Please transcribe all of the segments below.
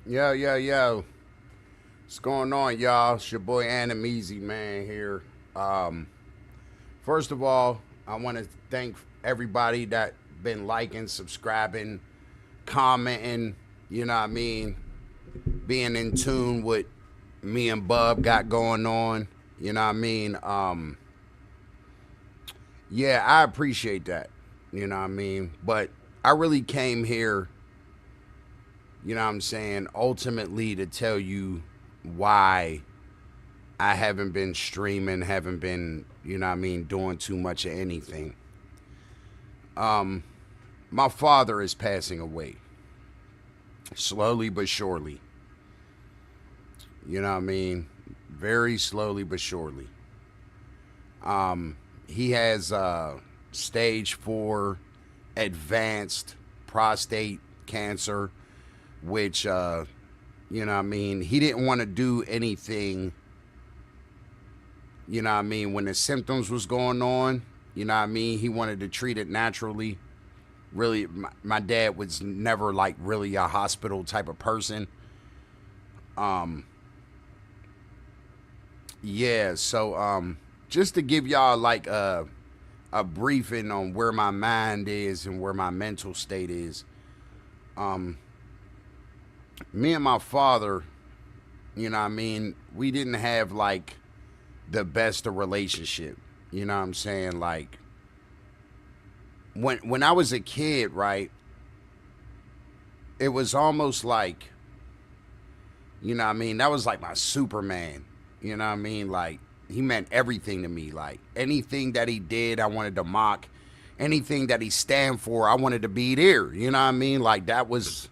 Yo. What's going on, y'all? It's your boy Animeasy, man, here. Um, First of all, I want to thank everybody that been liking, subscribing, commenting, you know what I mean, being in tune with me and Bub got going on, you know what I mean? Yeah, I appreciate that, you know what I mean? But I really came here, you know what I'm saying, ultimately to tell you why I haven't been streaming, haven't been, you know what I mean, doing too much of anything. My father is passing away, slowly but surely. You know what I mean? Very slowly but surely. He has stage 4 advanced prostate cancer, which, you know what I mean, he didn't want to do anything, you know what I mean, when the symptoms was going on, you know what I mean, he wanted to treat it naturally. Really, my dad was never like really a hospital type of person. Um, yeah, so just to give y'all like a briefing on where my mind is and where my mental state is. Um, Me and my father, you know what I mean, we didn't have like the best of relationship. You know what I'm saying? Like when I was a kid, right? It was almost like, you know what I mean, that was like my Superman. You know what I mean? Like he meant everything to me. Like anything that he did, I wanted to mock. Anything that he stand for, I wanted to be there. You know what I mean? Like that was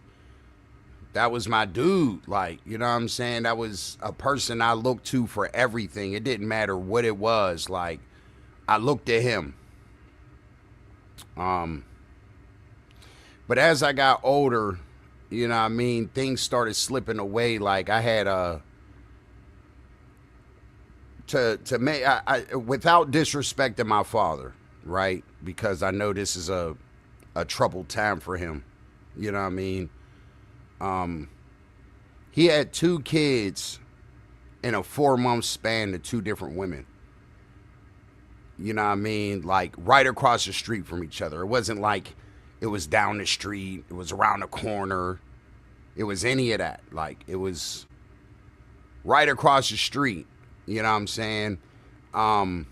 my dude. Like, you know what I'm saying? That was a person I looked to for everything. It didn't matter what it was. Like I looked at him. Um, but as I got older, you know what I mean, things started slipping away. Like I had to make I without disrespecting my father, right? Because I know this is a troubled time for him. You know what I mean? Um, he had 2 kids in a 4 month span to 2 different women. You know what I mean? Like right across the street from each other. It wasn't like it was down the street, it was around the corner, it was any of that. Like it was right across the street. You know what I'm saying? Um,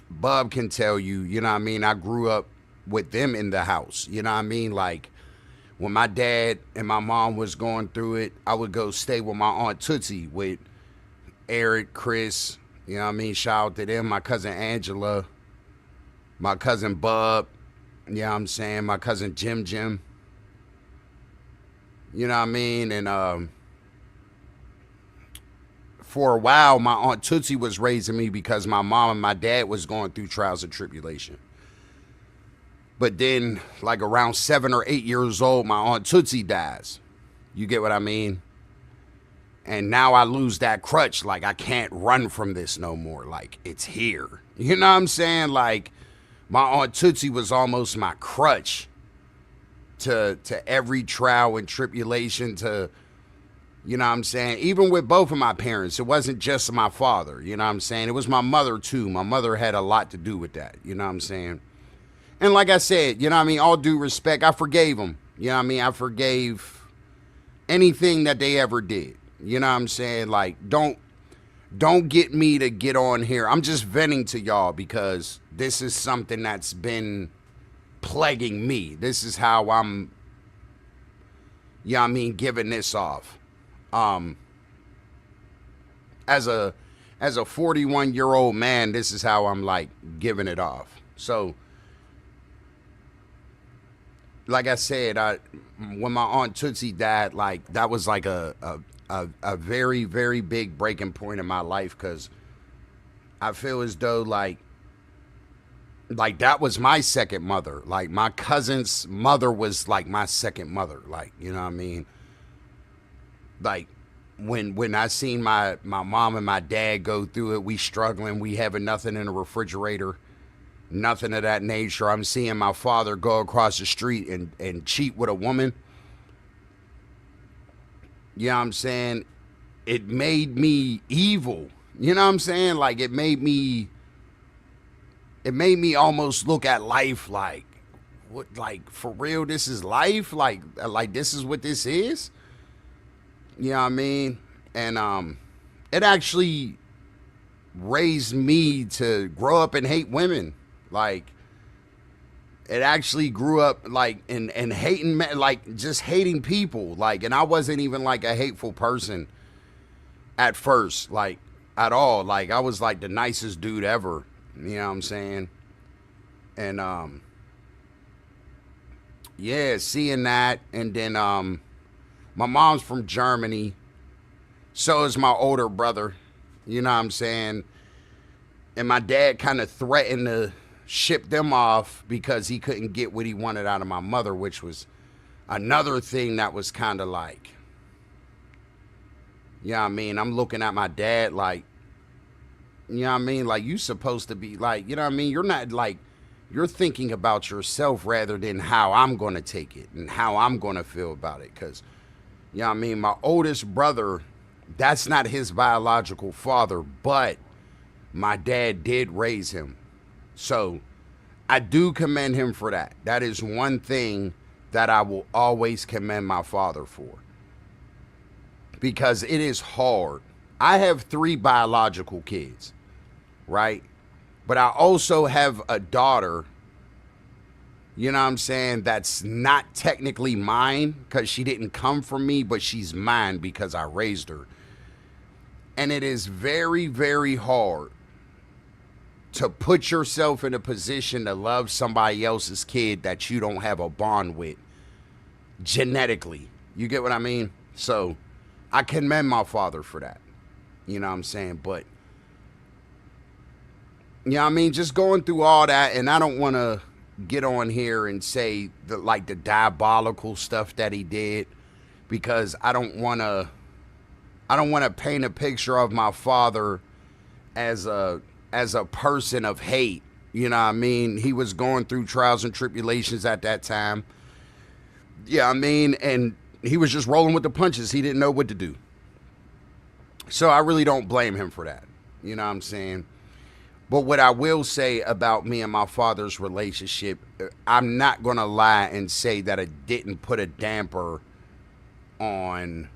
Bub can tell you, you know what I mean? I grew up with them in the house. You know what I mean? Like when my dad and my mom was going through it, I would go stay with my aunt Tootsie with Eric, Chris, you know what I mean? Shout out to them, my cousin Angela, my cousin Bub, you know what I'm saying? My cousin Jim. You know what I mean? And for a while, my aunt Tootsie was raising me because my mom and my dad was going through trials and tribulation. But then, like around 7 or 8 years old, my aunt Tootsie dies. You get what I mean? And now I lose that crutch. Like I can't run from this no more. Like it's here. You know what I'm saying? Like my aunt Tootsie was almost my crutch to every trial and tribulation. To, you know what I'm saying? Even with both of my parents, it wasn't just my father. You know what I'm saying? It was my mother too. My mother had a lot to do with that. You know what I'm saying? And like I said, you know what I mean? All due respect, I forgave them. You know what I mean? I forgave anything that they ever did. You know what I'm saying? Like, don't get me to get on here. I'm just venting to y'all because this is something that's been plaguing me. This is how I'm, you know what I mean, giving this off. Um, as a 41-year-old man, this is how I'm like giving it off. So like I said, when my aunt Tootsie died, like that was like a very very big breaking point in my life because I feel as though like that was my second mother. Like my cousin's mother was like my second mother. Like you know what I mean? Like when I seen my mom and my dad go through it, we struggling, we having nothing in the refrigerator, nothing of that nature. I'm seeing my father go across the street and cheat with a woman. You know what I'm saying? It made me evil. You know what I'm saying? Like it made me almost look at life like, what, like, for real, this is life? Like this is what this is? You know what I mean? And it actually raised me to grow up and hate women. Like, it actually grew up like in hating like just hating people. Like, and I wasn't even like a hateful person at first, like, at all. Like, I was like the nicest dude ever. You know what I'm saying? And yeah, seeing that, and then my mom's from Germany, so is my older brother. You know what I'm saying? And my dad kind of threatened to ship them off because he couldn't get what he wanted out of my mother, which was another thing that was kind of like, you know what I mean? I'm looking at my dad like, you know what I mean? Like, you supposed to be like, you know what I mean? You're not like, you're thinking about yourself rather than how I'm going to take it and how I'm going to feel about it. Because, you know what I mean? My oldest brother, that's not his biological father, but my dad did raise him. So I do commend him for that. That is one thing that I will always commend my father for, because it is hard. I have 3 biological kids, right? But I also have a daughter, you know what I'm saying, that's not technically mine because she didn't come from me, but she's mine because I raised her. And it is very, very hard to put yourself in a position to love somebody else's kid that you don't have a bond with genetically. You get what I mean? So I commend my father for that. You know what I'm saying? But, you know what I mean? Just going through all that, and I don't want to get on here and say the diabolical stuff that he did, because I don't want to paint a picture of my father as a person of hate. You know what I mean? He was going through trials and tribulations at that time. Yeah, I mean, and he was just rolling with the punches. He didn't know what to do. So I really don't blame him for that. You know what I'm saying? But what I will say about me and my father's relationship, I'm not going to lie and say that it didn't put a damper on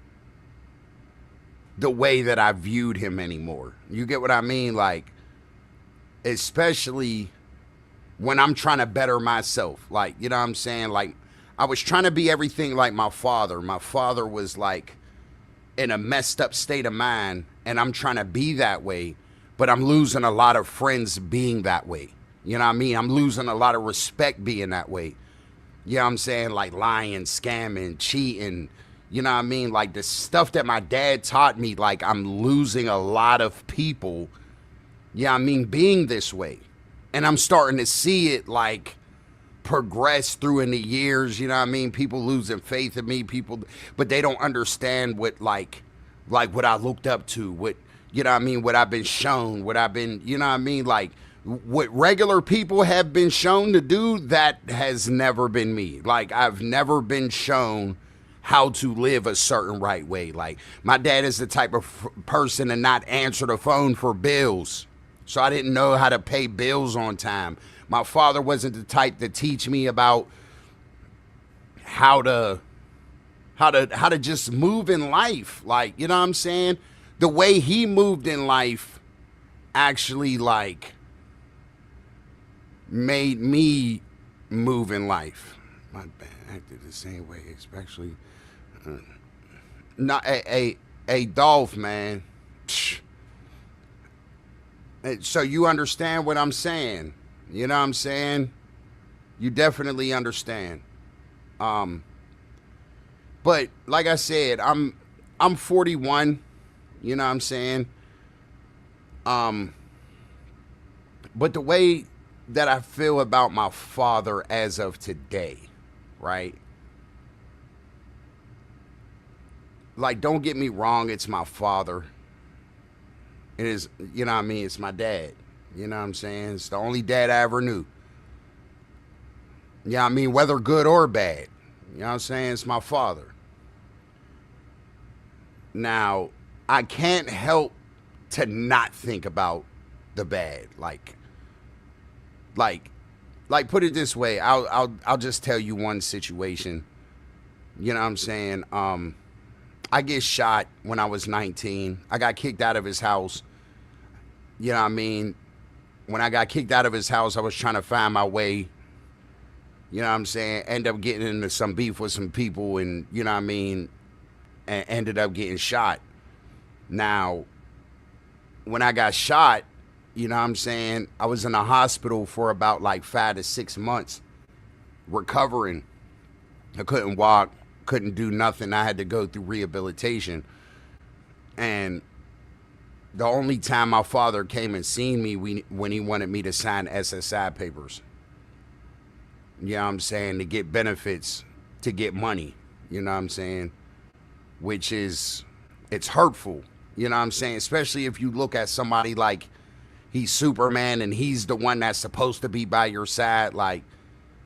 the way that I viewed him anymore. You get what I mean? Like, especially when I'm trying to better myself. Like, you know what I'm saying? Like, I was trying to be everything like my father. My father was like in a messed up state of mind, and I'm trying to be that way, but I'm losing a lot of friends being that way. You know what I mean? I'm losing a lot of respect being that way. You know what I'm saying? Like lying, scamming, cheating. You know what I mean? Like the stuff that my dad taught me, like I'm losing a lot of people, yeah, I mean, being this way. And I'm starting to see it like progress through in the years, you know what I mean? People losing faith in me, but they don't understand what like what I looked up to, what, you know what I mean, what I've been shown, what I've been, you know what I mean, like what regular people have been shown to do, that has never been me. Like, I've never been shown how to live a certain right way. Like, my dad is the type of person to not answer the phone for bills. So I didn't know how to pay bills on time. My father wasn't the type to teach me about how to just move in life. Like, you know what I'm saying? The way he moved in life actually like made me move in life. My bad, acted the same way, especially not a Dolph, man. So you understand what I'm saying? You know what I'm saying? You definitely understand. But like I said, I'm 41. You know what I'm saying? But the way that I feel about my father as of today, right? Like, don't get me wrong, it's my father. It is, you know what I mean? It's my dad. You know what I'm saying? It's the only dad I ever knew. You know what I mean? Whether good or bad. You know what I'm saying? It's my father. Now, I can't help to not think about the bad. Like, like put it this way. I'll just tell you one situation. You know what I'm saying? I get shot when I was 19. I got kicked out of his house. You know what I mean? When I got kicked out of his house, I was trying to find my way. You know what I'm saying? End up getting into some beef with some people, and you know what I mean? And ended up getting shot. Now, when I got shot, you know what I'm saying? I was in the hospital for about like 5 to 6 months recovering. I couldn't walk, couldn't do nothing. I had to go through rehabilitation. And the only time my father came and seen me when he wanted me to sign SSI papers. You know what I'm saying? To get benefits, to get money. You know what I'm saying? Which is, it's hurtful. You know what I'm saying? Especially if you look at somebody like he's Superman and he's the one that's supposed to be by your side. Like,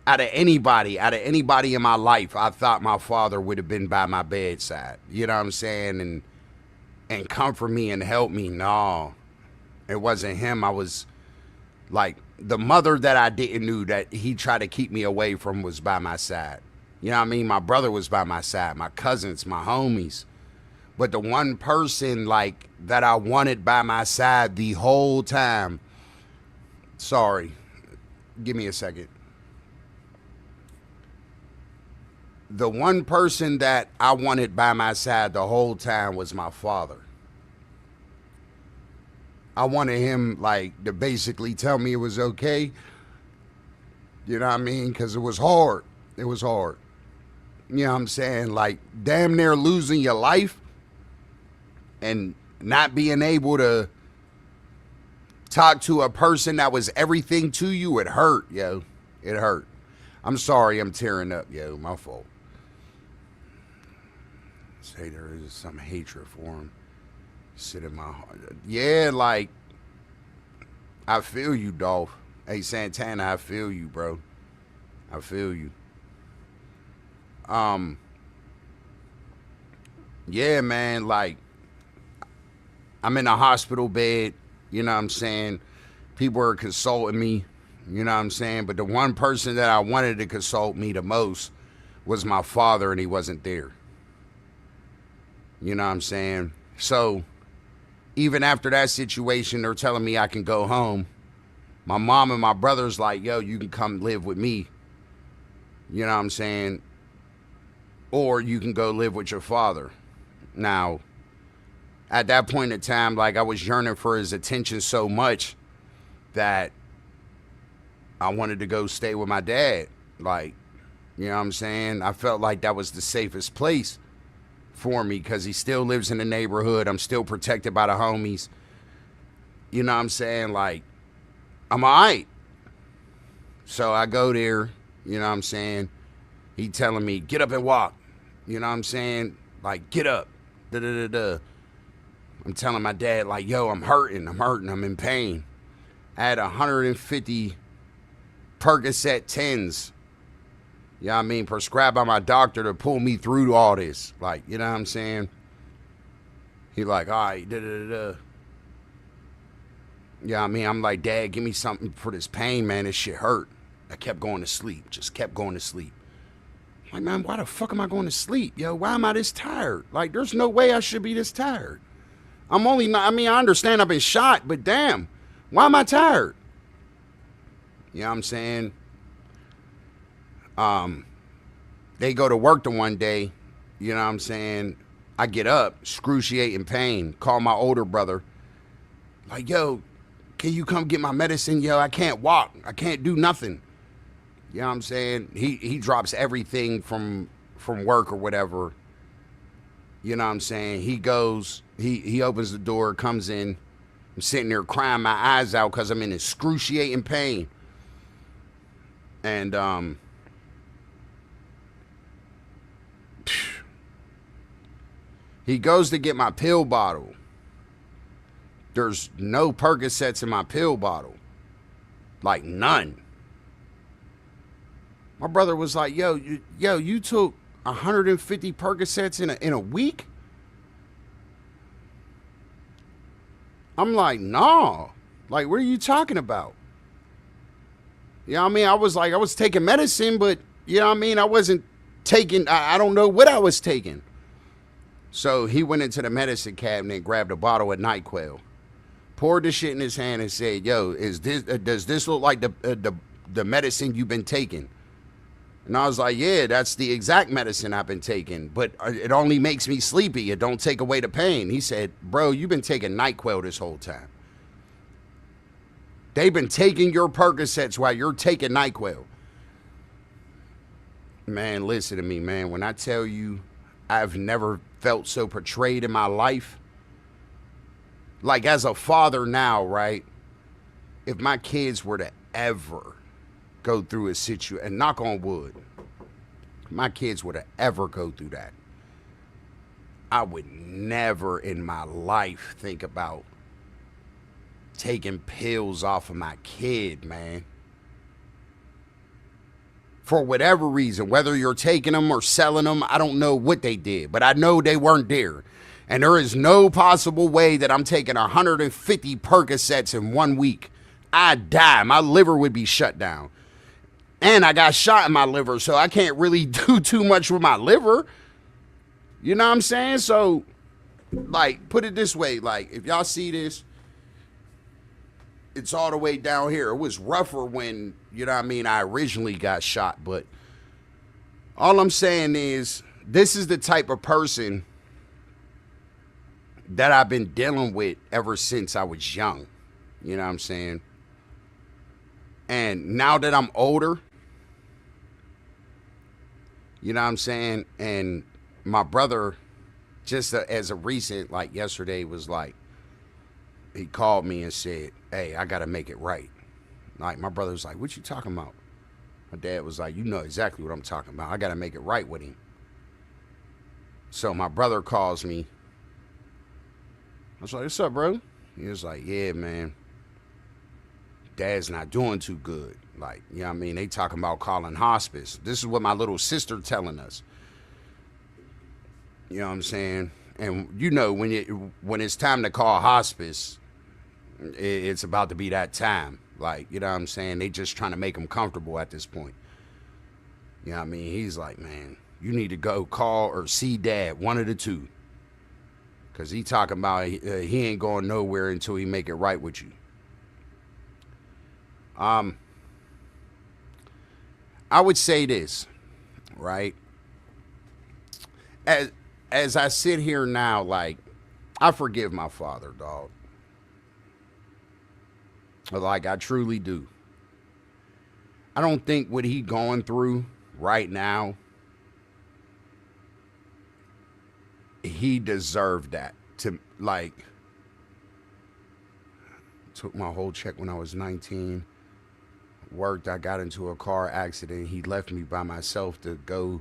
out of anybody in my life, I thought my father would have been by my bedside. You know what I'm saying? And comfort me and help me. No, it wasn't him. I was like, the mother that I didn't knew that he tried to keep me away from was by my side. You know what I mean? My brother was by my side, my cousins, my homies. But the one person like that I wanted by my side the whole time, sorry, give me a second. The one person that I wanted by my side the whole time was my father. I wanted him like to basically tell me it was okay. You know what I mean? Because it was hard. It was hard. You know what I'm saying? Like damn near losing your life and not being able to talk to a person that was everything to you. It hurt, yo. It hurt. I'm sorry I'm tearing up, yo. My fault. Say there is some hatred for him. Sit in my heart. Yeah, like, I feel you, Dolph. Hey, Santana, I feel you, bro. I feel you. Yeah, man, like, I'm in a hospital bed, you know what I'm saying? People are consulting me, you know what I'm saying? But the one person that I wanted to consult me the most was my father, and he wasn't there. You know what I'm saying? So, even after that situation, they're telling me I can go home. My mom and my brother's like, yo, you can come live with me. You know what I'm saying? Or you can go live with your father. Now, at that point in time, like I was yearning for his attention so much that I wanted to go stay with my dad. Like, you know what I'm saying? I felt like that was the safest place for me because he still lives in the neighborhood. I'm still protected by the homies. You know what I'm saying? Like, I'm all right. So I go there, you know what I'm saying? He telling me, get up and walk. You know what I'm saying? Like, get up. Da-da-da-da. I'm telling my dad, like, yo, I'm hurting, I'm in pain. I had 150 Percocet 10s, you know what I mean, prescribed by my doctor to pull me through all this. Like, you know what I'm saying? He like, all right, da-da-da-da. You know what I mean? I'm like, Dad, give me something for this pain, man. This shit hurt. I kept going to sleep, just kept going to sleep. Like, man, why the fuck am I going to sleep? Yo, why am I this tired? Like, there's no way I should be this tired. I'm only not, I mean, I understand I've been shot, but damn, why am I tired? You know what I'm saying? They go to work the one day, you know what I'm saying? I get up, excruciating pain, call my older brother. Like, yo, can you come get my medicine? Yo, I can't walk. I can't do nothing. You know what I'm saying? He drops everything from work or whatever. You know what I'm saying? He goes, he opens the door, comes in. I'm sitting there crying my eyes out because I'm in excruciating pain. And he goes to get my pill bottle. There's no Percocets in my pill bottle. Like, none. My brother was like, yo, you took 150 Percocets in a week? I'm like, nah. Like, what are you talking about? You know what I mean? I was like, I was taking medicine, but you know what I mean? I wasn't taking, I don't know what I was taking. So he went into the medicine cabinet and grabbed a bottle of NyQuil, poured the shit in his hand, and said, "Yo, is this? Does this look like the medicine you've been taking?" And I was like, "Yeah, that's the exact medicine I've been taking, but it only makes me sleepy. It don't take away the pain." He said, "Bro, you've been taking NyQuil this whole time. They've been taking your Percocets while you're taking NyQuil." Man, listen to me, man. When I tell you, I've never felt so betrayed in my life. Like, as a father now, right? If my kids were to ever go through a situation, and knock on wood, my kids were to ever go through that, I would never in my life think about taking pills off of my kid, man. For whatever reason, whether you're taking them or selling them, I don't know what they did, but I know they weren't there. And there is no possible way that I'm taking 150 Percocets in 1 week. I'd die. My liver would be shut down. And I got shot in my liver, so I can't really do too much with my liver. You know what I'm saying? So, like, put it this way. Like, if y'all see this, it's all the way down here. It was rougher when, you know what I mean, I originally got shot. But all I'm saying is, this is the type of person that I've been dealing with ever since I was young. You know what I'm saying? And now that I'm older, you know what I'm saying? And my brother, just as a recent, like yesterday, was like, he called me and said, "Hey, I got to make it right." Like, my brother was like, "What you talking about?" My dad was like, "You know exactly what I'm talking about. I got to make it right with him." So my brother calls me. I was like, "What's up, bro?" He was like, "Yeah, man, Dad's not doing too good." Like, you know what I mean? They talking about calling hospice. This is what my little sister telling us. You know what I'm saying? And you know, when it's time to call hospice, it's about to be that time. Like, you know what I'm saying? They just trying to make them comfortable at this point. You know what I mean? He's like, "Man, you need to go call or see Dad, one of the two. Because he talking about he ain't going nowhere until he make it right with you." I would say this, right? As as I sit here now, like, I forgive my father, dog. Like, I truly do. I don't think what he going through right now, he deserved that. To, like, took my whole check when I was 19. Worked, I got into a car accident. He left me by myself to go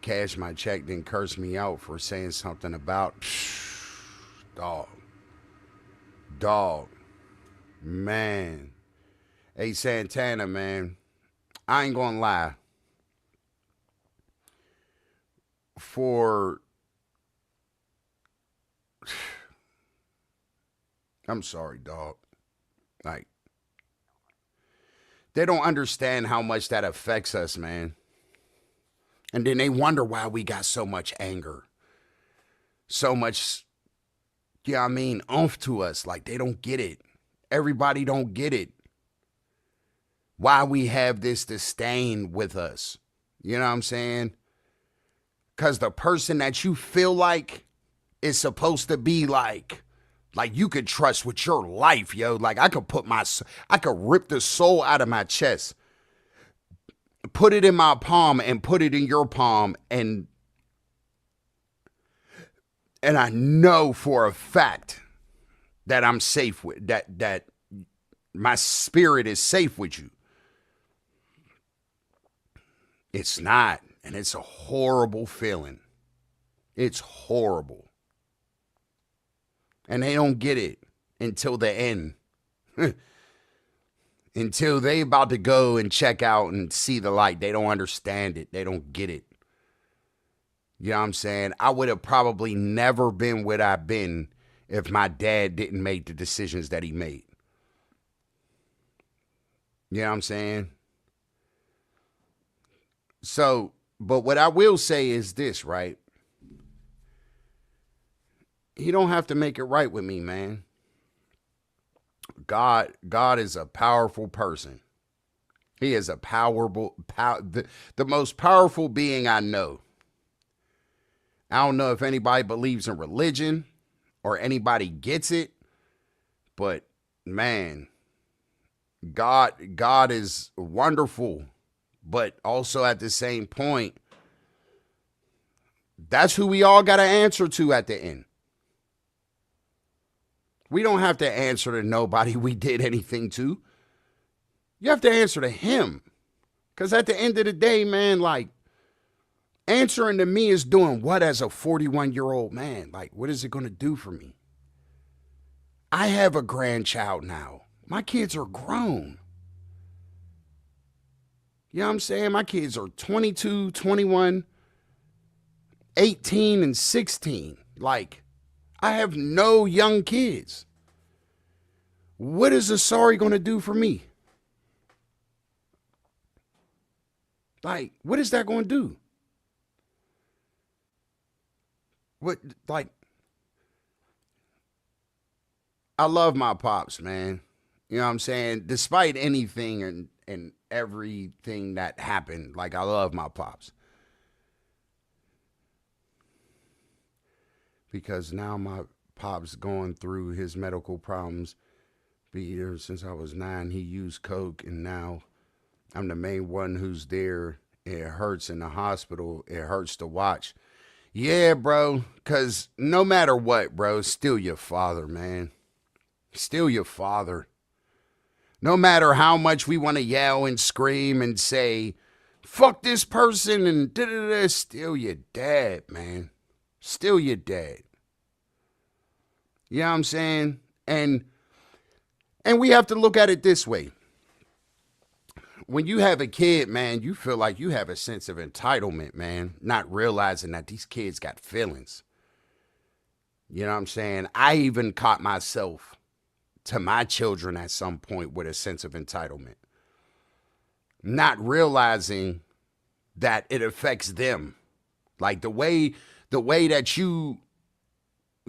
cash my check, then cursed me out for saying something about dog. Dog. Man. Hey, Santana, man. I ain't gonna lie. For I'm sorry, dog. Like, they don't understand how much that affects us, man. And then they wonder why we got so much anger. So much, you know what I mean, oomph to us. Like, they don't get it. Everybody don't get it. Why we have this disdain with us. You know what I'm saying? Because the person that you feel like is supposed to be like you could trust with your life, yo. Like, I could rip the soul out of my chest, put it in my palm and put it in your palm, and I know for a fact that I'm safe with that my spirit is safe with you. It's not, and it's a horrible feeling. It's horrible. And they don't get it until the end. Until they about to go and check out and see the light. They don't understand it. They don't get it. You know what I'm saying? I would have probably never been what I've been if my dad didn't make the decisions that he made. You know what I'm saying? So, but what I will say is this, right? He don't have to make it right with me, man. God is a powerful person. He is a the most powerful being I know. I don't know if anybody believes in religion or anybody gets it, but man, God is wonderful, but also at the same point, that's who we all got to answer to at the end. We don't have to answer to nobody we did anything to. You have to answer to him. Because at the end of the day, man, like, answering to me is doing what as a 41-year-old man? Like, what is it going to do for me? I have a grandchild now. My kids are grown. You know what I'm saying? My kids are 22, 21, 18, and 16. Like, I have no young kids. What is Asari going to do for me? Like, what is that going to do? What, like, I love my pops, man. You know what I'm saying? Despite anything and everything that happened, like, I love my pops. Because now my pop's going through his medical problems. Be here since I was 9. He used coke, and now I'm the main one who's there. It hurts in the hospital. It hurts to watch. Yeah, bro, because no matter what, bro, still your father, man. Still your father. No matter how much we want to yell and scream and say, fuck this person and da-da-da, still your dad, man. Still your dad. You know what I'm saying? And we have to look at it this way. When you have a kid, man, you feel like you have a sense of entitlement, man, not realizing that these kids got feelings. You know what I'm saying? I even caught myself to my children at some point with a sense of entitlement, not realizing that it affects them. Like the way that you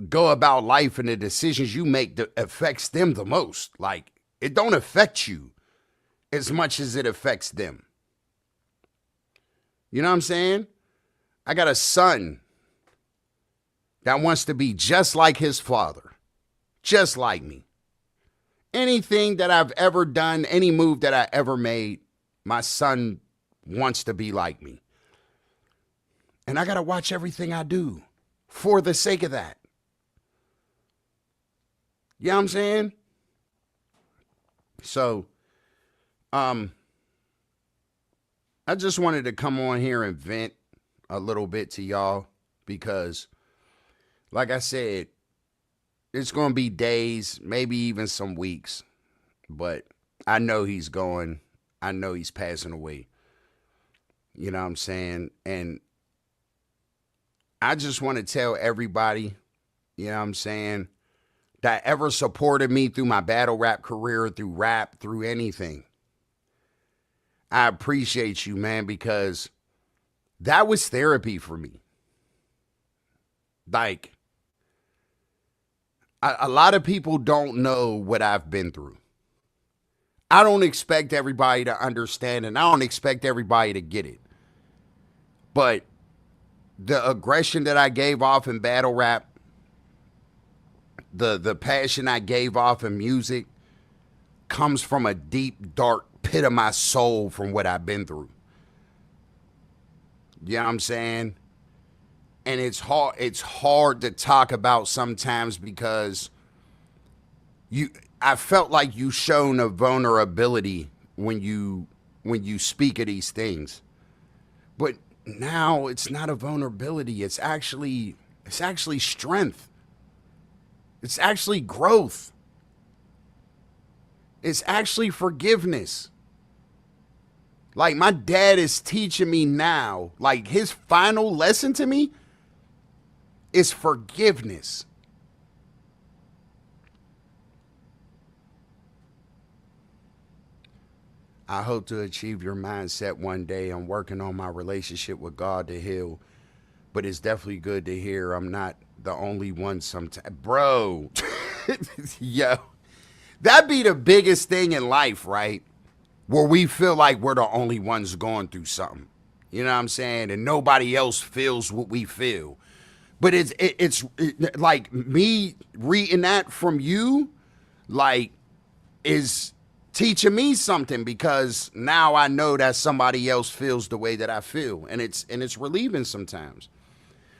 go about life and the decisions you make that affects them the most. Like, it don't affect you as much as it affects them. You know what I'm saying? I got a son that wants to be just like his father, just like me. Anything that I've ever done, any move that I ever made, my son wants to be like me. And I got to watch everything I do for the sake of that. You know what I'm saying? So, I just wanted to come on here and vent a little bit to y'all because, like I said, it's going to be days, maybe even some weeks, but I know he's going. I know he's passing away. You know what I'm saying? And I just want to tell everybody, you know what I'm saying, that ever supported me through my battle rap career, through rap, through anything. I appreciate you, man, because that was therapy for me. Like, a lot of people don't know what I've been through. I don't expect everybody to understand, and I don't expect everybody to get it. But the aggression that I gave off in battle rap, the passion I gave off in music comes from a deep, dark pit of my soul from what I've been through. You know what I'm saying? And it's hard to talk about sometimes because I felt like you shown a vulnerability when you speak of these things. But now it's not a vulnerability. It's actually strength. It's actually growth. It's actually forgiveness. Like, my dad is teaching me now, like, his final lesson to me is forgiveness. I hope to achieve your mindset one day. I'm working on my relationship with God to heal, but it's definitely good to hear I'm not the only one sometimes. Bro, yo, that be the biggest thing in life, right? Where we feel like we're the only ones going through something. You know what I'm saying? And nobody else feels what we feel. But it's like me reading that from you, like, is teaching me something because now I know that somebody else feels the way that I feel, and it's relieving sometimes.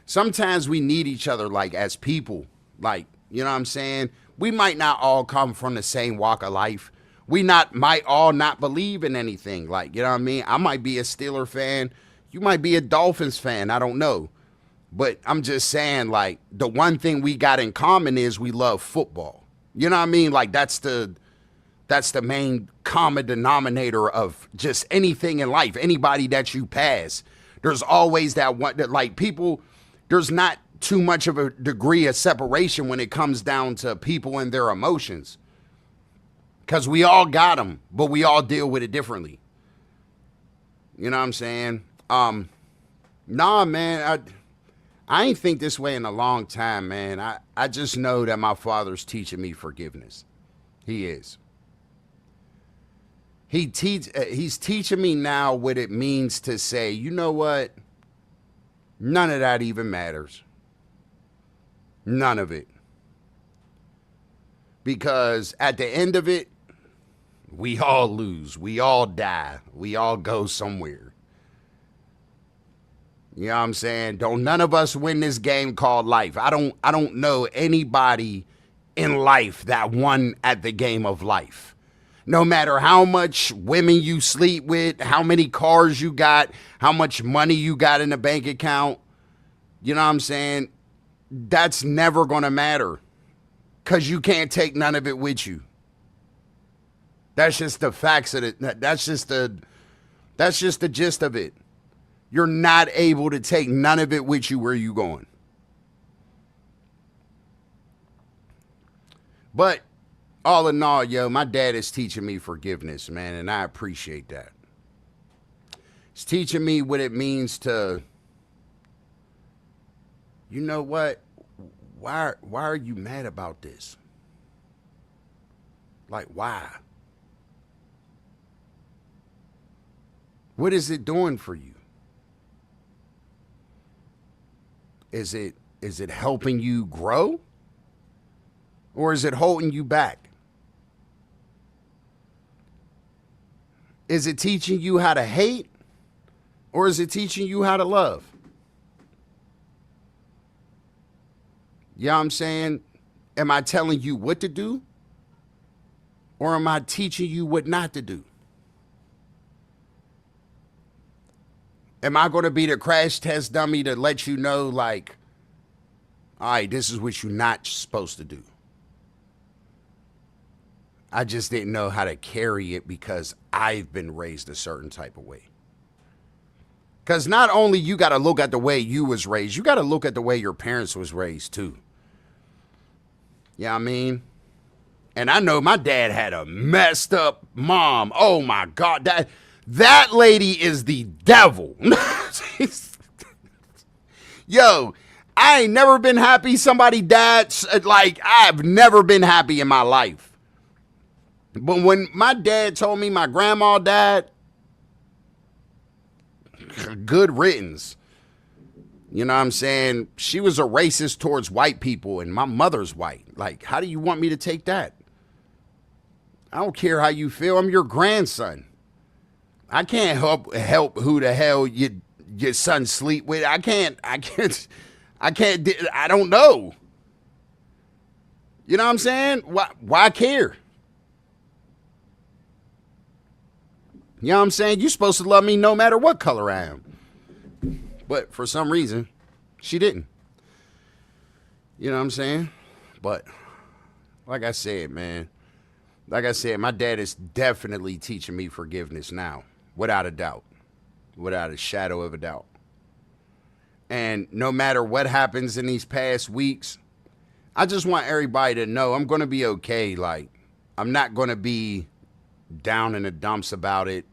Sometimes we need each other, like, as people, like, you know what I'm saying? We might not all come from the same walk of life. We not might all not believe in anything, like, you know what I mean? I might be a Steeler fan, you might be a Dolphins fan, I don't know. But I'm just saying, like, the one thing we got in common is we love football. You know what I mean? Like, that's the main common denominator of just anything in life. Anybody that you pass, there's always that one that, like, people, there's not too much of a degree of separation when it comes down to people and their emotions. Because we all got them, but we all deal with it differently. You know what I'm saying? Nah, man, I ain't think this way in a long time, man. I just know that my father's teaching me forgiveness. He is. He's teaching me now what it means to say, you know what? None of that even matters. None of it. Because at the end of it, we all lose. We all die. We all go somewhere. You know what I'm saying? Don't none of us win this game called life. I don't know anybody in life that won at the game of life. No matter how much women you sleep with, how many cars you got, how much money you got in the bank account, you know what I'm saying? That's never going to matter because you can't take none of it with you. That's just the facts of it. That's just the gist of it. You're not able to take none of it with you where you going. But all in all, yo, my dad is teaching me forgiveness, man, and I appreciate that. It's teaching me what it means to, you know what? Why are you mad about this? Like, why? What is it doing for you? Is it helping you grow? Or is it holding you back? Is it teaching you how to hate? Or is it teaching you how to love? You know what I'm saying? Am I telling you what to do? Or am I teaching you what not to do? Am I going to be the crash test dummy to let you know, like, all right, this is what you're not supposed to do? I just didn't know how to carry it because I've been raised a certain type of way. Because not only you got to look at the way you was raised, you got to look at the way your parents was raised too. You know what I mean? And I know my dad had a messed up mom. Oh my God, that lady is the devil. Yo, I ain't never been happy somebody died. Like, I've never been happy in my life. But when my dad told me my grandma died, good riddance. You know what I'm saying? She was a racist towards white people, and my mother's white. Like, how do you want me to take that? I don't care how you feel. I'm your grandson. I can't help who the hell your son sleep with. I don't know. You know what I'm saying? Why care? You know what I'm saying? You're supposed to love me no matter what color I am. But for some reason, she didn't. You know what I'm saying? But like I said, man, my dad is definitely teaching me forgiveness now, without a doubt, without a shadow of a doubt. And no matter what happens in these past weeks, I just want everybody to know I'm going to be okay. Like, I'm not going to be down in the dumps about it.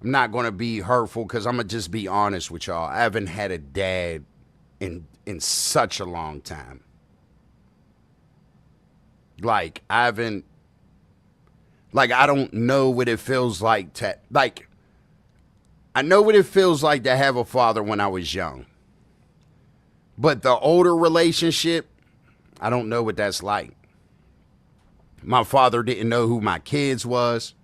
I'm not going to be hurtful because I'm going to just be honest with y'all. I haven't had a dad in such a long time. Like, I haven't, like, I don't know what it feels like to, like, I know what it feels like to have a father when I was young. But the older relationship, I don't know what that's like. My father didn't know who my kids was.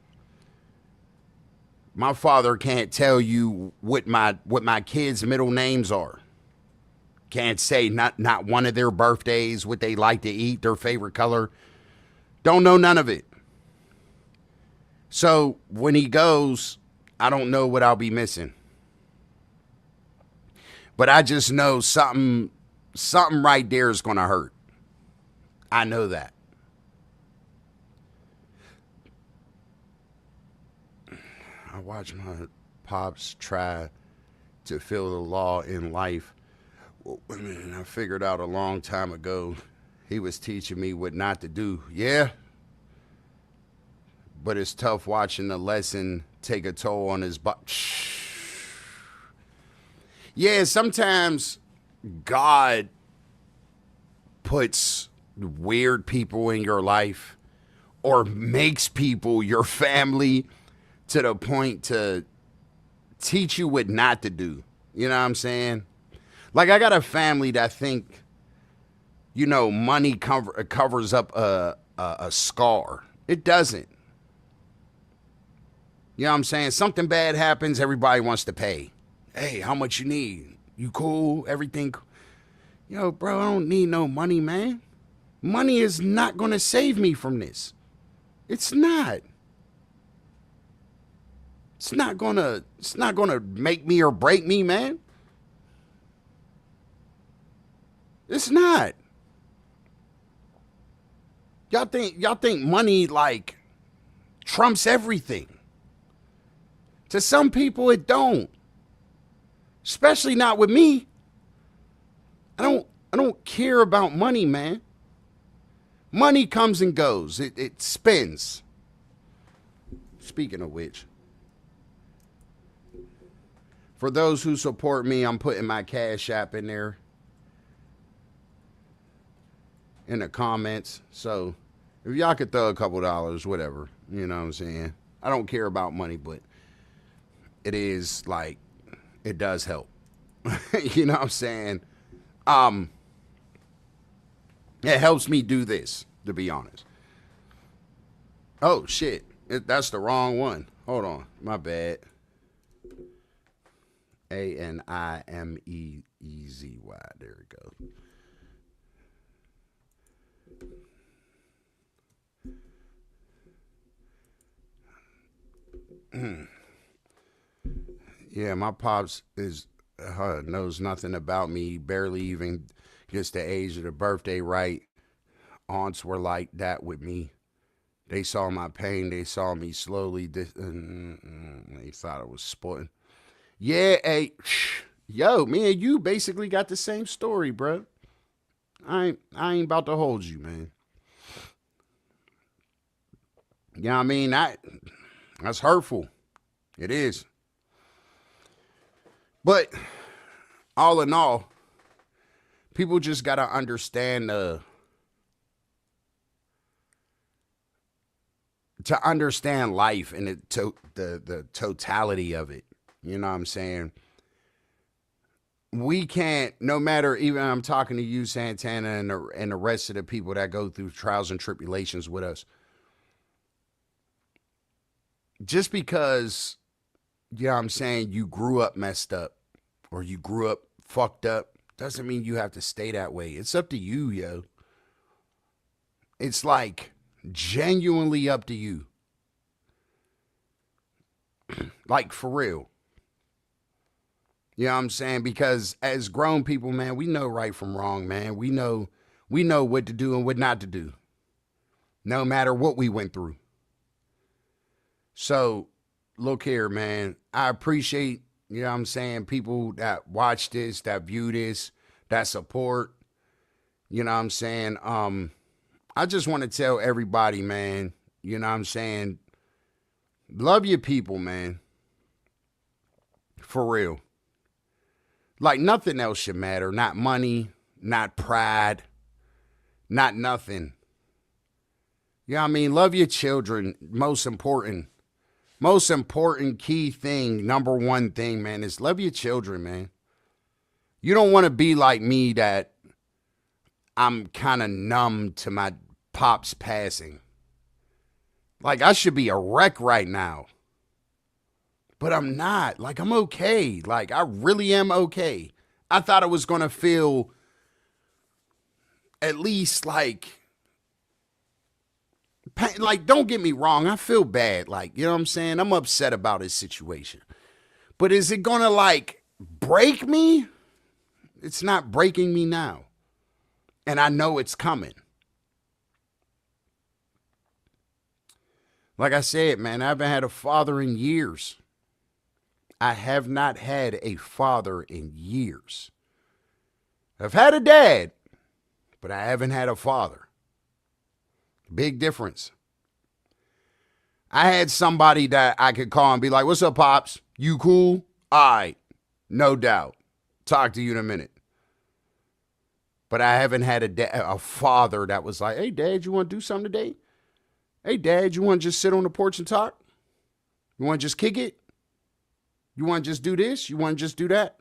My father can't tell you what my kids' middle names are. Can't say not one of their birthdays, what they like to eat, their favorite color. Don't know none of it. So when he goes, I don't know what I'll be missing. But I just know something right there is going to hurt. I know that. I watched my pops try to fill the law in life. Well, and I figured out a long time ago he was teaching me what not to do. Yeah, but it's tough watching the lesson take a toll on his body. Yeah, sometimes God puts weird people in your life or makes people your family to the point to teach you what not to do. You know what I'm saying? Like, I got a family that think, money covers up a scar. It doesn't. You know what I'm saying? Something bad happens, everybody wants to pay. Hey, how much you need? You cool? Everything? Yo, bro, I don't need no money, man. Money is not going to save me from this. It's not. It's not gonna make me or break me, man. It's not. Y'all think money like trumps everything. To some people it don't. Especially not with me. I don't care about money, man. Money comes and goes. It spins. Speaking of which, for those who support me, I'm putting my Cash App in there in the comments. So if y'all could throw a couple dollars, whatever, you know what I'm saying? I don't care about money, but it is like, it does help. You know what I'm saying? It helps me do this, to be honest. Oh, shit. That's the wrong one. Hold on. My bad. ANIMEEZY. There we go. Yeah, my pops knows nothing about me, barely even gets the age of the birthday right. Aunts were like that with me. They saw my pain. They saw me slowly. They thought it was spoiling. Yeah, hey, yo, me and you basically got the same story, bro. I ain't about to hold you, man. You know what I mean? That's hurtful. It is. But all in all, people just gotta understand to understand life and the totality of it. You know what I'm saying? We can't, no matter, even I'm talking to you, Santana, and the rest of the people that go through trials and tribulations with us. Just because, you know what I'm saying, you grew up messed up or you grew up fucked up doesn't mean you have to stay that way. It's up to you, yo. It's like genuinely up to you. Like, for real. You know what I'm saying? Because as grown people, man, we know right from wrong, man. We know what to do and what not to do. No matter what we went through. So, look here, man. I appreciate, you know what I'm saying, people that watch this, that view this, that support. You know what I'm saying? I just want to tell everybody, man, you know what I'm saying? Love your people, man. For real. Like nothing else should matter. Not money, not pride, not nothing. You know what I mean? Love your children. Most important. Most important key thing, number one thing, man, is love your children, man. You don't want to be like me that I'm kind of numb to my pops passing. Like I should be a wreck right now. But I'm not. Like I'm okay. Like I really am okay. I thought I was going to feel at least like don't get me wrong, I feel bad. Like, you know what I'm saying? I'm upset about his situation. But is it going to like break me? It's not breaking me now. And I know it's coming. Like I said, man, I haven't had a father in years. I have not had a father in years. I've had a dad, but I haven't had a father. Big difference. I had somebody that I could call and be like, what's up, Pops? You cool? All right. No doubt. Talk to you in a minute. But I haven't had a father that was like, hey, Dad, you want to do something today? Hey, Dad, you want to just sit on the porch and talk? You want to just kick it? You want to just do this? You want to just do that?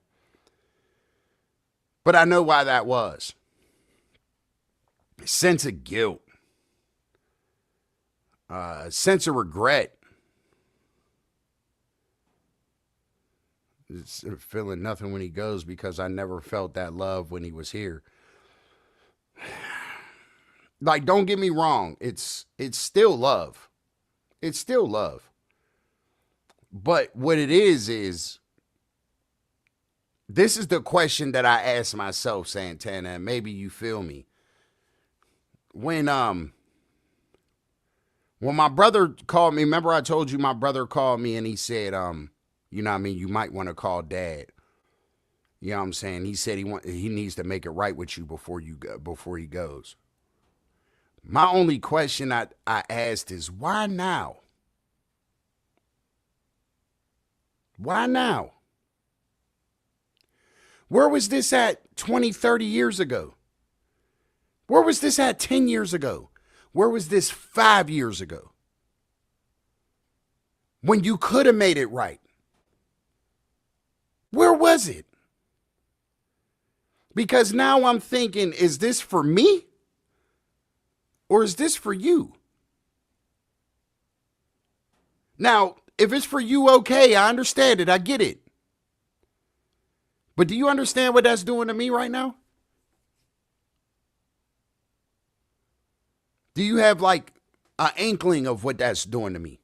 But I know why that was. A sense of guilt. A sense of regret. It's feeling nothing when he goes because I never felt that love when he was here. Like, don't get me wrong. It's still love. It's still love. But what it is this is the question that I ask myself, Santana, and maybe you feel me. When my brother called me, remember I told you my brother called me and he said, you know what I mean, you might want to call Dad. You know what I'm saying? He said he needs to make it right with you before he goes. My only question I asked is, why now? Why now? Where was this at 20, 30 years ago? Where was this at 10 years ago? Where was this 5 years ago? When you could have made it right. Where was it? Because now I'm thinking, is this for me? Or is this for you? Now, if it's for you, okay, I understand it. I get it. But do you understand what that's doing to me right now? Do you have like an inkling of what that's doing to me?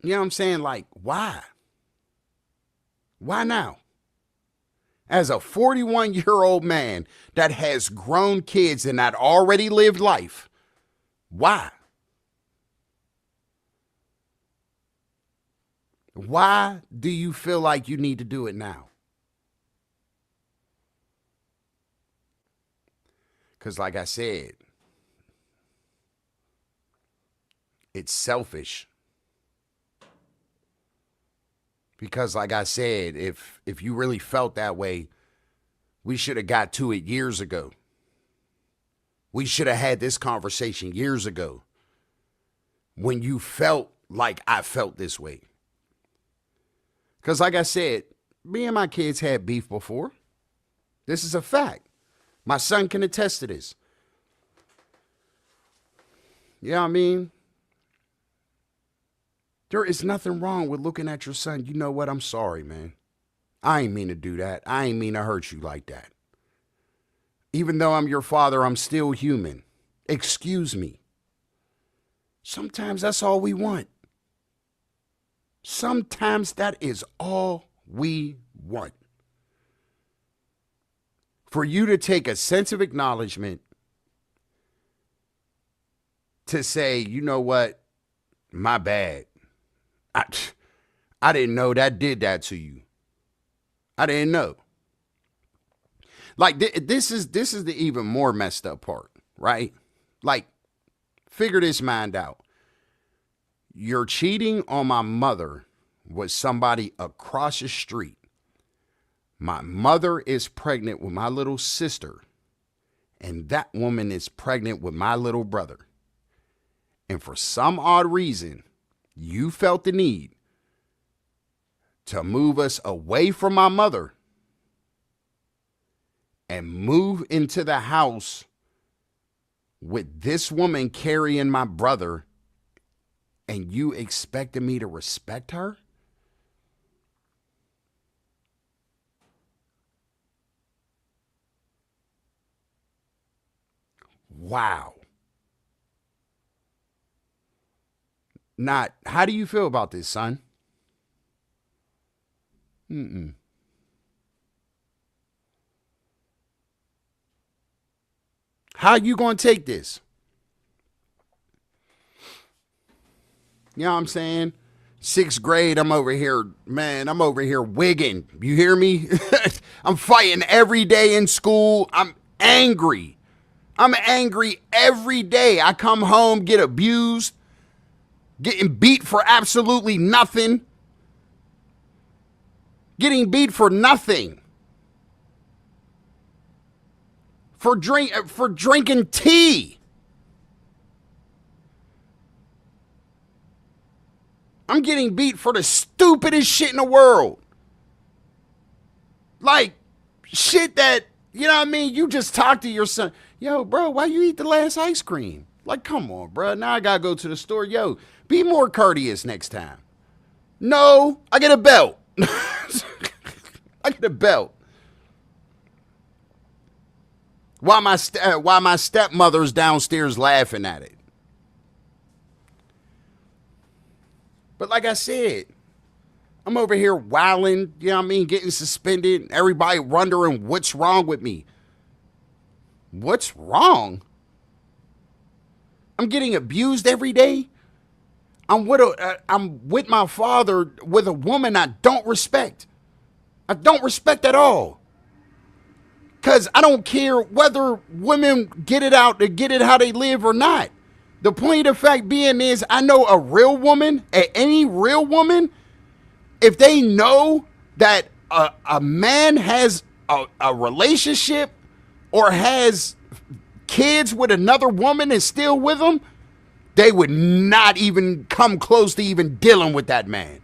You know what I'm saying? Like, why? Why now? As a 41-year-old man that has grown kids and that already lived life, why? Why do you feel like you need to do it now? Because like I said, it's selfish. Because like I said, if you really felt that way, we should have got to it years ago. We should have had this conversation years ago when you felt like I felt this way. Because like I said, me and my kids had beef before. This is a fact. My son can attest to this. You know what I mean? There is nothing wrong with looking at your son. You know what? I'm sorry, man. I ain't mean to do that. I ain't mean to hurt you like that. Even though I'm your father, I'm still human. Excuse me. Sometimes that's all we want. Sometimes that is all we want. For you to take a sense of acknowledgement to say, you know what? My bad. I didn't know that did that to you. I didn't know. Like this is the even more messed up part, right? Like Figure this mind out. You're cheating on my mother with somebody across the street. My mother is pregnant with my little sister, and that woman is pregnant with my little brother. And for some odd reason, you felt the need to move us away from my mother and move into the house with this woman carrying my brother, and you expected me to respect her? Wow. Not, how do you feel about this, son? Mm-mm. How you gonna take this? You know what I'm saying? 6th grade, I'm over here, man, I'm over here wigging. You hear me? I'm fighting every day in school. I'm angry. I'm angry every day. I come home, get abused, getting beat for absolutely nothing. Getting beat for nothing. For drinking tea. I'm getting beat for the stupidest shit in the world. Like, shit that, you know what I mean? You just talk to your son. Yo, bro, why you eat the last ice cream? Like, come on, bro. Now I gotta go to the store. Yo, be more courteous next time. No, I get a belt. I get a belt. Why my stepmother's downstairs laughing at it. But like I said, I'm over here wilding, you know what I mean, getting suspended. Everybody wondering what's wrong with me. What's wrong? I'm getting abused every day. I'm with my father with a woman I don't respect. I don't respect at all. Because I don't care whether women get it out to get it how they live or not. The point of the fact being is, I know a real woman, any real woman, if they know that a man has a relationship or has kids with another woman and still with them, they would not even come close to even dealing with that man.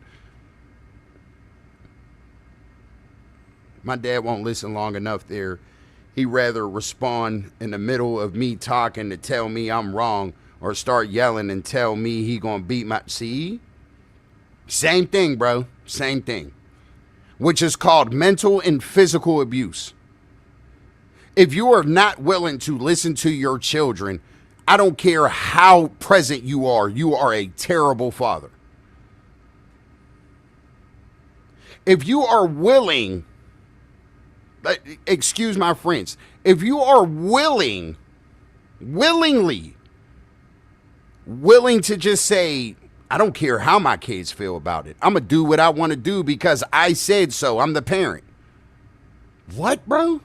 My dad won't listen long enough there. He'd rather respond in the middle of me talking to tell me I'm wrong or start yelling and tell me he gonna beat my... See? Same thing, bro. Same thing. Which is called mental and physical abuse. If you are not willing to listen to your children, I don't care how present you are a terrible father. If you are willing... excuse my French, if you are willing to just say, I don't care how my kids feel about it. I'm going to do what I want to do because I said so. I'm the parent. What, bro?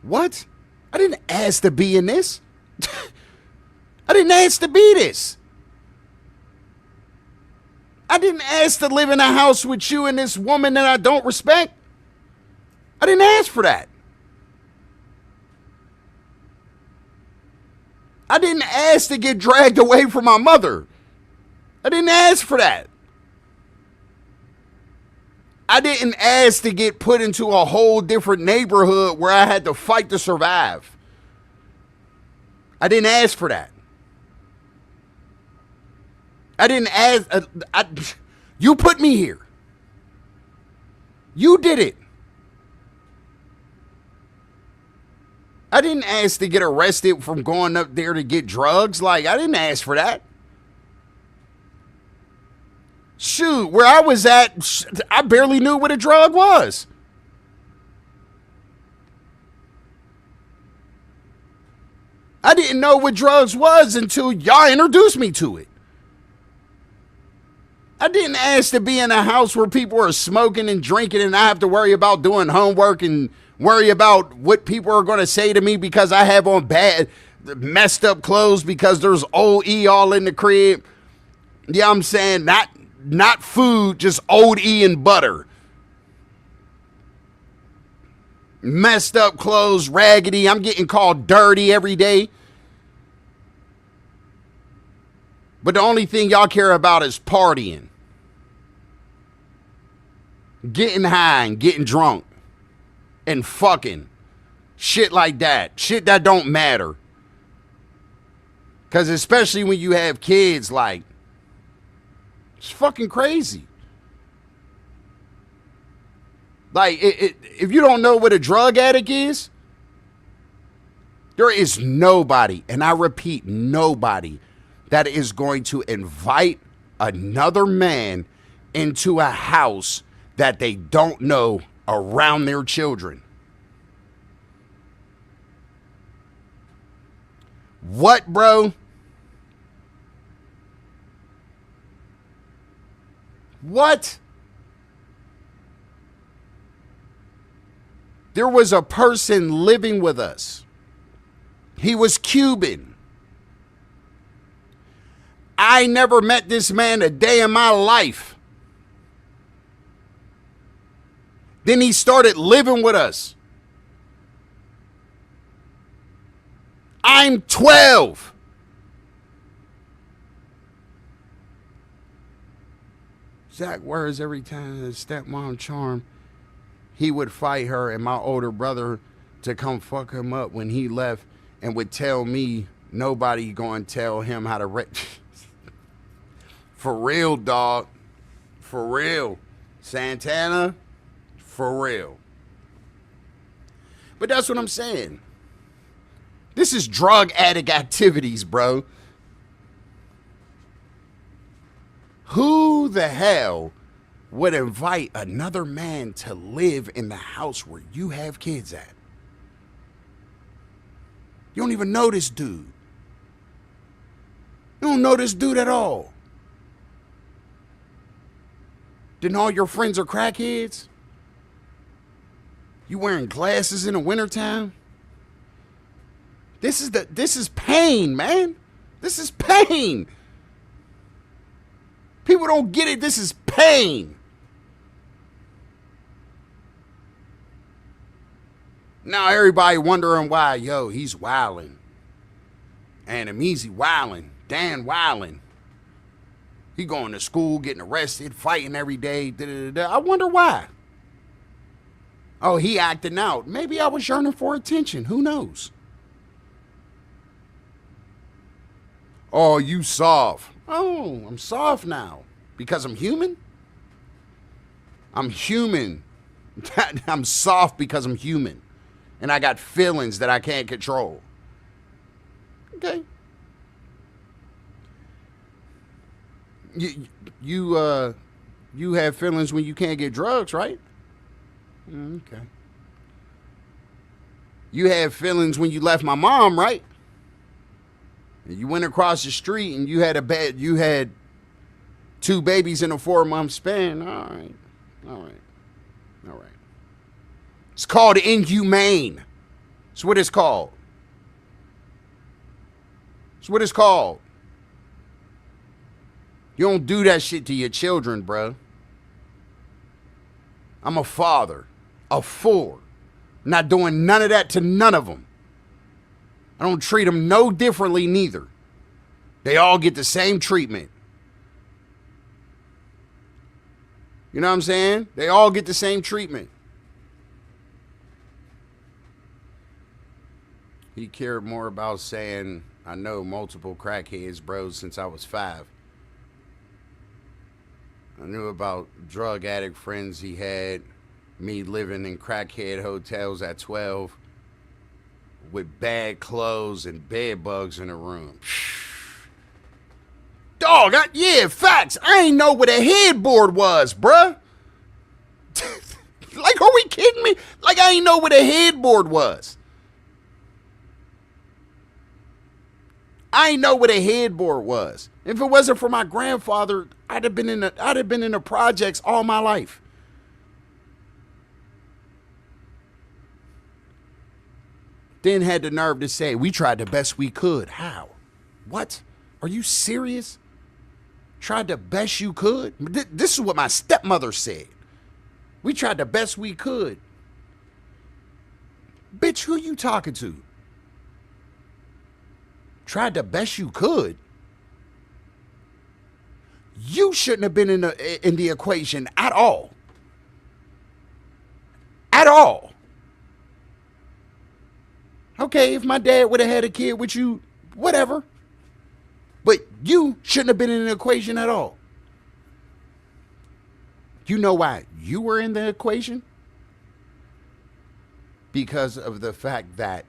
What? I didn't ask to be in this. I didn't ask to be this. I didn't ask to live in a house with you and this woman that I don't respect. I didn't ask for that. I didn't ask to get dragged away from my mother. I didn't ask for that. I didn't ask to get put into a whole different neighborhood where I had to fight to survive. I didn't ask for that. I didn't ask. You put me here. You did it. I didn't ask to get arrested from going up there to get drugs. Like, I didn't ask for that. Shoot, where I was at, I barely knew what a drug was. I didn't know what drugs was until y'all introduced me to it. I didn't ask to be in a house where people are smoking and drinking and I have to worry about doing homework and worry about what people are going to say to me because I have on messed up clothes because there's OE all in the crib. Yeah, I'm saying not food, just old E and butter. Messed up clothes, raggedy. I'm getting called dirty every day. But the only thing y'all care about is partying. Getting high and getting drunk. And fucking. Shit like that. Shit that don't matter. Because especially when you have kids, like, it's fucking crazy. Like, if you don't know what a drug addict is, there is nobody, and I repeat, nobody, that is going to invite another man into a house that they don't know around their children. What, bro? What? There was a person living with us. He was Cuban. I never met this man a day in my life. Then he started living with us. I'm 12. Zach worries every time his stepmom charm. He would fight her and my older brother to come fuck him up when he left and would tell me nobody going to tell him how to For real, dog. For real. Santana, for real. But that's what I'm saying. This is drug addict activities, bro. Who the hell would invite another man to live in the house where you have kids at? You don't even know this dude. You don't know this dude at all. Then all your friends are crackheads? You wearing glasses in the wintertime? This is pain, man. This is pain. People don't get it. This is pain. Now everybody wondering why, yo, he's wilding. Anamisi wilding. Dan wilding. He going to school, getting arrested, fighting every day. I wonder why. Oh, he acting out. Maybe I was yearning for attention. Who knows? Oh, you soft. Oh, I'm soft now. Because I'm human? I'm human. I'm soft because I'm human. And I got feelings that I can't control. Okay. You have feelings when you can't get drugs, right? Okay. You have feelings when you left my mom, right? And you went across the street and you had 2 babies in a 4-month span. All right. It's called inhumane. That's what it's called. You don't do that shit to your children, bro. I'm a father of 4. Not doing none of that to none of them. I don't treat them no differently neither. They all get the same treatment. You know what I'm saying? They all get the same treatment. He cared more about saying, I know multiple crackheads, bros, since I was 5. I knew about drug addict friends he had, me living in crackhead hotels at 12 with bad clothes and bed bugs in the room. Dog, yeah, facts. I ain't know what a headboard was, bruh. Like, are we kidding me? Like, I ain't know what a headboard was. I ain't know what a headboard was. If it wasn't for my grandfather, I'd have been in the projects all my life. Then had the nerve to say, we tried the best we could. How? What? Are you serious? Tried the best you could? This is what my stepmother said. We tried the best we could. Bitch, who you talking to? Tried the best you could. You shouldn't have been in the equation at all. At all. Okay, if my dad would have had a kid with you, whatever. But you shouldn't have been in the equation at all. You know why you were in the equation? Because of the fact that,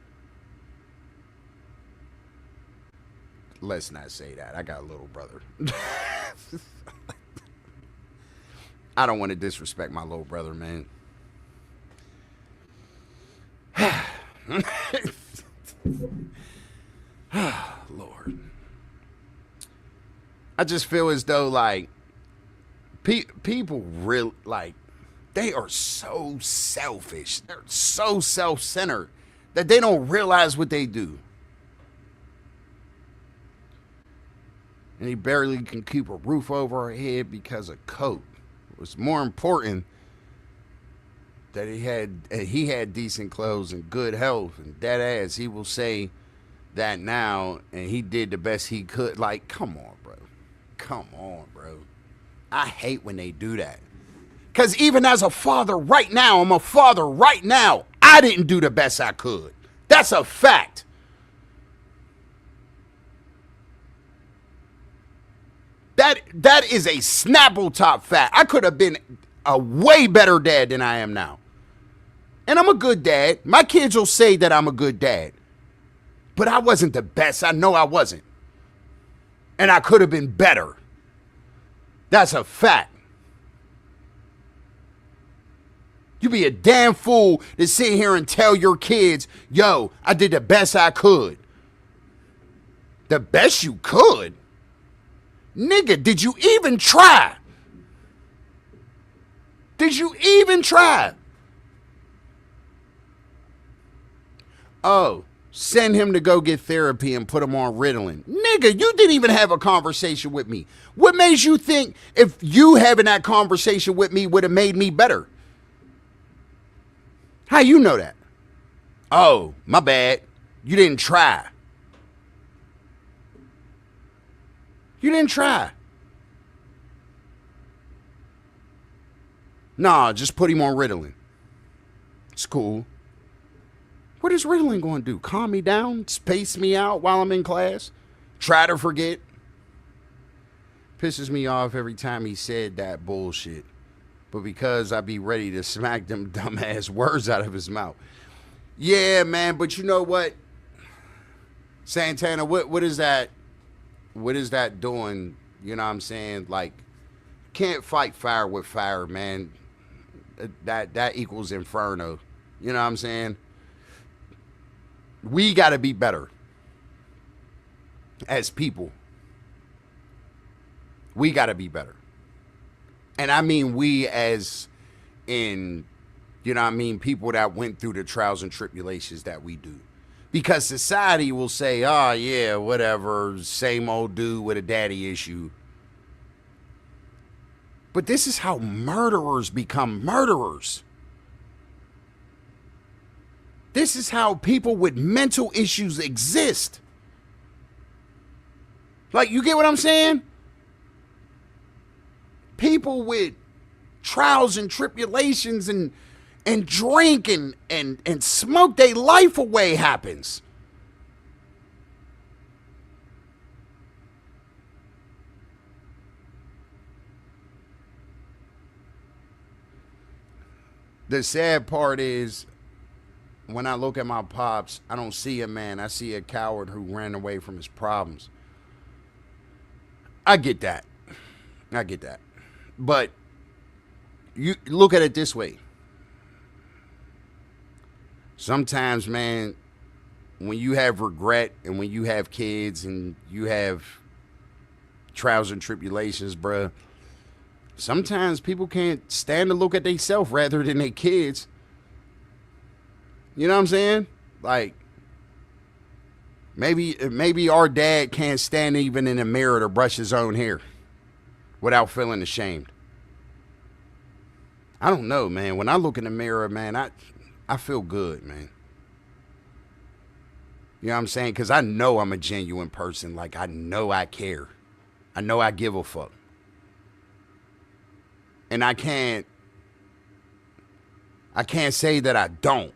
let's not say that. I got a little brother. I don't want to disrespect my little brother, man. Lord. I just feel as though, like, people really, like, they are so selfish. They're so self-centered that they don't realize what they do. And he barely can keep a roof over our head because of coke. It was more important that he had decent clothes and good health, and dead ass, he will say that now, and he did the best he could. Like, come on, bro. Come on, bro. I hate when they do that. Because even as a father right now, I'm a father right now, I didn't do the best I could. That's a fact. That is a Snapple top fact. I could have been a way better dad than I am now. And I'm a good dad. My kids will say that I'm a good dad. But I wasn't the best. I know I wasn't. And I could have been better. That's a fact. You be a damn fool to sit here and tell your kids, yo, I did the best I could. The best you could? Nigga, did you even try? Did you even try? Oh, send him to go get therapy and put him on Ritalin. Nigga, you didn't even have a conversation with me. What made you think if you having that conversation with me would have made me better? How you know that? Oh, my bad. You didn't try. You didn't try. Nah, just put him on Ritalin. It's cool. What is Ritalin going to do? Calm me down? Space me out while I'm in class? Try to forget? Pisses me off every time he said that bullshit. But because I be ready to smack them dumbass words out of his mouth. Yeah, man, but you know what? Santana, what is that? What is that doing? You know what I'm saying? Like, can't fight fire with fire, man. That equals inferno. You know what I'm saying? We got to be better as people. We got to be better. And I mean we as in, you know what I mean, people that went through the trials and tribulations that we do. Because society will say, oh, yeah, whatever, same old dude with a daddy issue. But this is how murderers become murderers. This is how people with mental issues exist. Like, you get what I'm saying? People with trials and tribulations and drink and smoke their life away happens. The sad part is, when I look at my pops, I don't see a man. I see a coward who ran away from his problems. I get that. I get that. But you look at it this way. Sometimes, man, when you have regret and when you have kids and you have trials and tribulations, bruh, sometimes people can't stand to look at themselves rather than their kids. You know what I'm saying? Like, Maybe our dad can't stand even in the mirror to brush his own hair without feeling ashamed. I don't know, man. When I look in the mirror, man, I feel good, man. You know what I'm saying? Because I know I'm a genuine person. Like, I know I care. I know I give a fuck. And I can't say that I don't.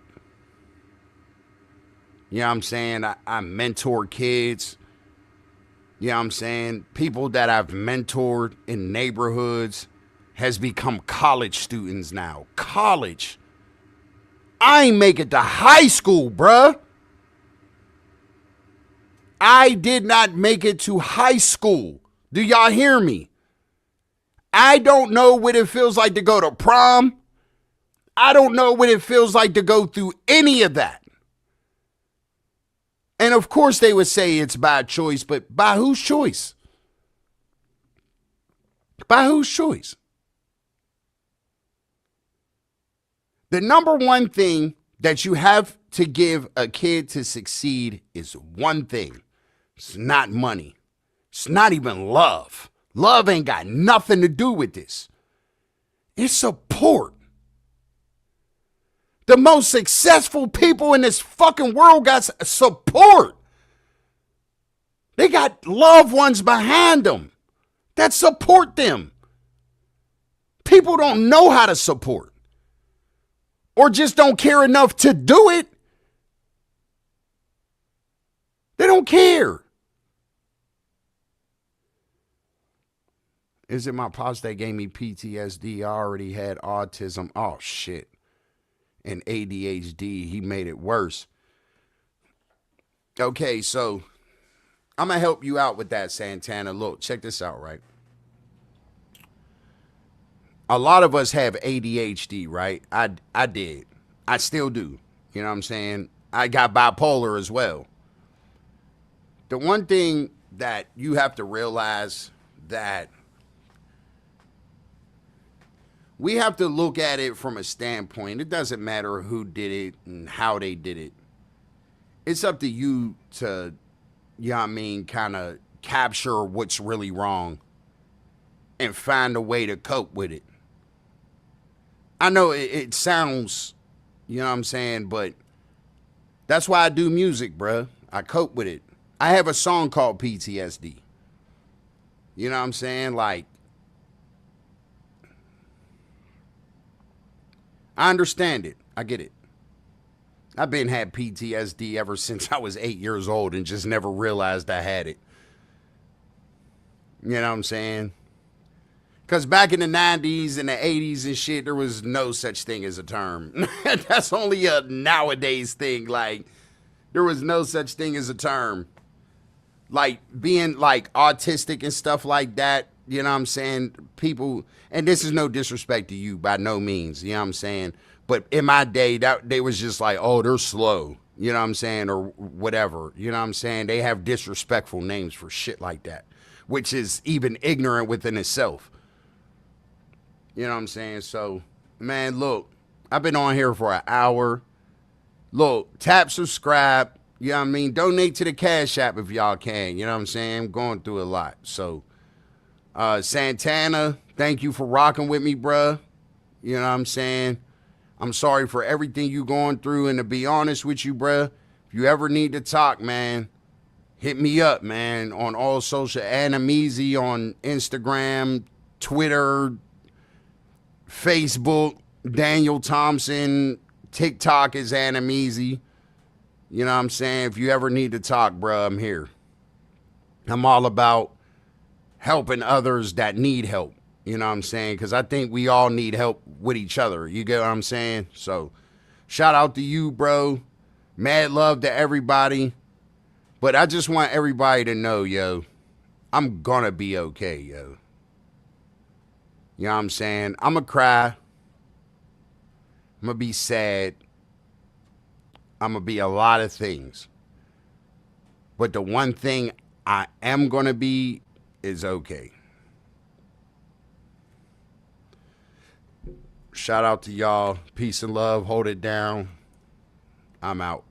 You know what I'm saying? I mentor kids. You know what I'm saying? People that I've mentored in neighborhoods has become college students now. College. I ain't make it to high school, bruh. I did not make it to high school. Do y'all hear me? I don't know what it feels like to go to prom. I don't know what it feels like to go through any of that. And of course they would say it's by choice, but by whose choice? By whose choice? The number one thing that you have to give a kid to succeed is one thing. It's not money. It's not even love. Love ain't got nothing to do with this. It's support. The most successful people in this fucking world got support. They got loved ones behind them that support them. People don't know how to support or just don't care enough to do it. They don't care. Is it my pops that gave me PTSD? I already had autism. Oh, shit. And ADHD. He made it worse. Okay, so I'm going to help you out with that, Santana. Look, check this out, right? A lot of us have ADHD, right? I did. I still do. You know what I'm saying? I got bipolar as well. The one thing that you have to realize that we have to look at it from a standpoint. It doesn't matter who did it and how they did it. It's up to you to, you know what I mean, kind of capture what's really wrong and find a way to cope with it. I know it sounds, you know what I'm saying, but that's why I do music, bruh. I cope with it. I have a song called PTSD. You know what I'm saying? Like, I understand it. I get it. I've been had PTSD ever since I was 8 years old and just never realized I had it. You know what I'm saying? Because back in the 90s and the 80s and shit, there was no such thing as a term. That's only a nowadays thing. Like, there was no such thing as a term. Like, being, like, autistic and stuff like that, you know what I'm saying? People, and this is no disrespect to you by no means, you know what I'm saying? But in my day, that they was just like, oh, they're slow, you know what I'm saying? Or whatever, you know what I'm saying? They have disrespectful names for shit like that, which is even ignorant within itself. You know what I'm saying? So, man, look, I've been on here for an hour. Look, tap subscribe. You know what I mean? Donate to the Cash App if y'all can. You know what I'm saying? I'm going through a lot. So, Santana, thank you for rocking with me, bruh. You know what I'm saying? I'm sorry for everything you going through. And to be honest with you, bruh, if you ever need to talk, man, hit me up, man, on all social. Animeasy on Instagram, Twitter, Facebook, Daniel Thompson, TikTok is Animeasy. You know what I'm saying? If you ever need to talk, bro, I'm here. I'm all about helping others that need help. You know what I'm saying? Because I think we all need help with each other. You get what I'm saying? So, shout out to you, bro. Mad love to everybody. But I just want everybody to know, yo, I'm gonna be okay, yo. You know what I'm saying? I'm gonna cry. I'm gonna be sad. I'm gonna be a lot of things. But the one thing I am gonna be is okay. Shout out to y'all. Peace and love. Hold it down. I'm out.